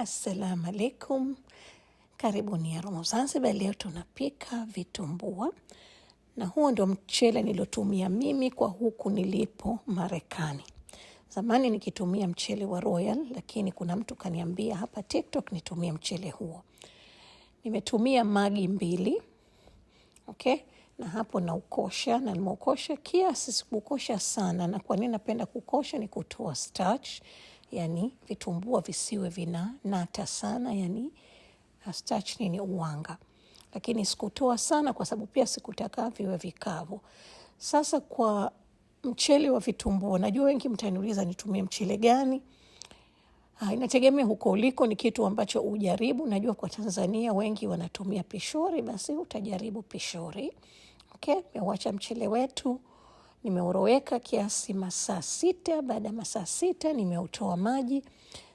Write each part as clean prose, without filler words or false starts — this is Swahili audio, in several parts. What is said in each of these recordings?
Assalamu alaikum, karibuni Aroma Zanzibar. Leo tunapika vitumbua na huo ndio mchele nilotumia mimi kwa huku nilipo Marekani. Zamani nikitumia mchele wa Royal, lakini kuna mtu kaniambia hapa TikTok nitumie mchele huo. Nimetumia magi 2, okay? Na hapo na ukosha, na nimeukosha kiasi, sikukosha sana. Na kwa nini napenda kukosha ni kutoa starch, yani vitumbua visiwe vina nata sana, yani starch ni uwanga. Lakini sikutoa sana kwa sababu pia sikutaka viwe vikavu. Sasa kwa mchele wa vitumbua, najua wengi mtaniuliza nitumie mchele gani. Inategemea huko uliko, ni kitu ambacho ujaribu. Najua kwa Tanzania wengi wanatumia pishori, basi utajaribu pishori. Okay, nimeuacha mchele wetu, nimeuroweka kiasi masaa 6. Baada ya masaa 6 nimeutoa maji.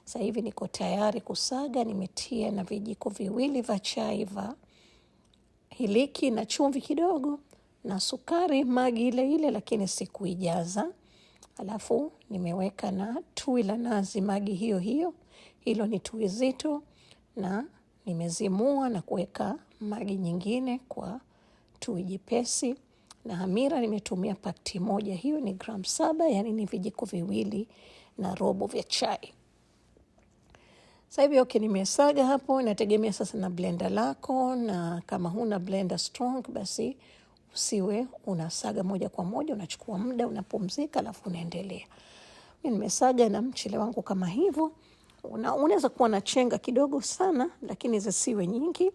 Sasa hivi niko tayari kusaga. Nimetia na vijiko 2 vya chai vya hiliki na chumvi kidogo na sukari, magi ile ile lakini sikuijaza. Alafu nimeweka na tui la nazi, magi hiyo hiyo. Hilo ni tui zito, na nimezimua na kuweka magi nyingine kwa tui jipesi. Na hamira nimetumia pakti 1, hiyo ni gram 7, yani ni vijiko 2 na robo vya chai. Sasa hivi okay, nimesaga hapo. Inategemea sasa na blender lako, na kama huna blender strong basi usiwe unasaga moja kwa moja, unachukua muda, unapumzika, alafu unaendelea. Mimi nimesaga na mchele wangu kama hivyo. Unaweza kuwa na chenga kidogo sana, lakini zisiwe nyingi.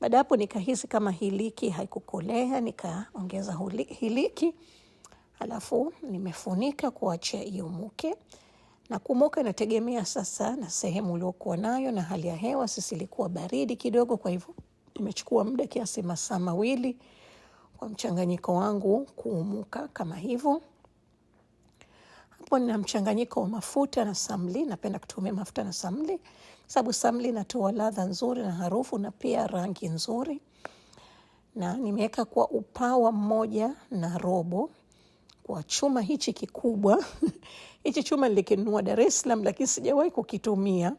Baada hapo nikahisi kama hiliki haikukolea, nikaongeza hiliki. Alafu nimefunika kuacha iumuke. Na kumuka inategemea sasa na sehemu uliokuwa nayo na hali ya hewa. Sisi ilikuwa baridi kidogo, kwa hivyo nimechukua muda kiasi masaa 2 kwa mchanganyiko wangu kuumuka kama hivyo. Hapo nina mchanganyiko wa mafuta na samli. Napenda kutumia mafuta na samli, sababu samli inatoa ladha nzuri na harufu na pia rangi nzuri. Na nimeweka kwa upawa 1 na robo kwa chuma hichi kikubwa. Hichi chuma nilikinunua Dar es Salaam, lakini sijawahi kukitumia.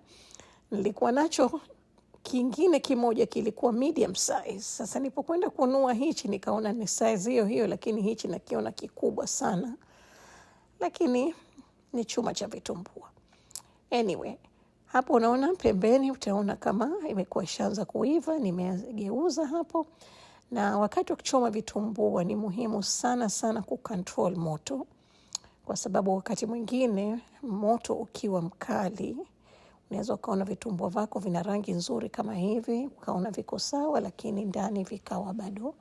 Nilikuwa nacho kingine kimoja kilikuwa medium size. Sasa nilipokwenda kununua hichi nikaona ni size hiyo hiyo, lakini hichi nakiona kikubwa sana. Lakini ni chuma cha vitumbua. Anyway, hapo unaona pembeni, utaona kama imekuwa ishaanza kuiva. Nimegeuza hapo. Na wakati wa kuchoma vitumbua ni muhimu sana sana kucontrol moto, kwa sababu wakati mwingine moto ukiwa mkali unaweza ukaona vitumbua vako vina rangi nzuri kama hivi, ukaona viko sawa, lakini ndani vikawa bado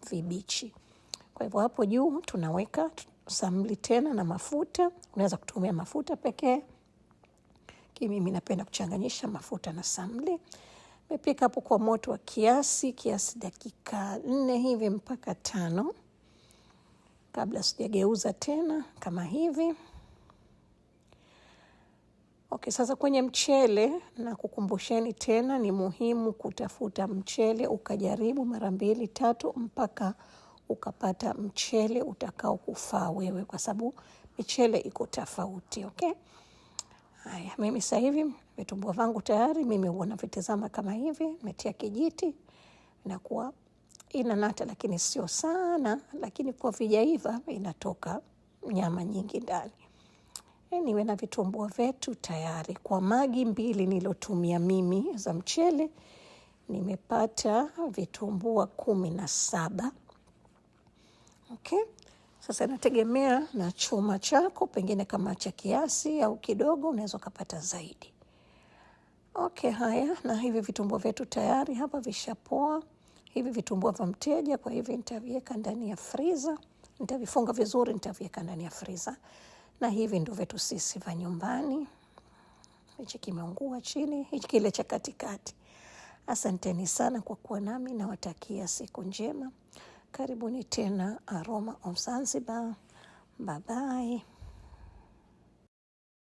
vibichi. Kwa hivyo hapo juu tunaweka samli tena na mafuta. Unaweza kutumia mafuta pekee, mimi napenda kuchanganyisha mafuta na samli. Nimepika hapo kwa moto wa kiasi dakika 4 hivi mpaka 5 kabla sijageuza tena kama hivi. Okay, sasa kwenye mchele na kukumbusheni tena, ni muhimu kutafuta mchele ukajaribu mara 2, 3 mpaka ukapata mchele utakao kufaa wewe, kwa sababu michele iko tofauti, okay? Haya, mimi sasa hivi vitumbua vangu tayari. Mimi huwa navitazama kama hivi, nimetia kijiti, inakuwa inanata lakini sio sana, lakini kwa vijaiva inatoka nyama nyingi ndani. Niwe na vitumbua vyetu tayari. Kwa magi 2 nilotumia mimi za mchele, nimepata vitumbua 17. Okay? Sasa inategemea na chuma chako, pengine kama cha kiasi au kidogo unaweza kupata zaidi. Okay, haya, na hivi vitumbua vyetu tayari hapa vishapoa. Hivi vitumbua vya mteja, kwa hivi nitaviweka ndani ya freezer. Nitavifunga vizuri, nitaviweka ndani ya freezer. Na hivi ndio vyetu sisi vya nyumbani. Hichi kimeungua chini, hichi kile cha katikati. Asanteni sana kwa kuwa nami, na watakia siku njema. Karibuni tena Aroma of Zanzibar. Bye bye.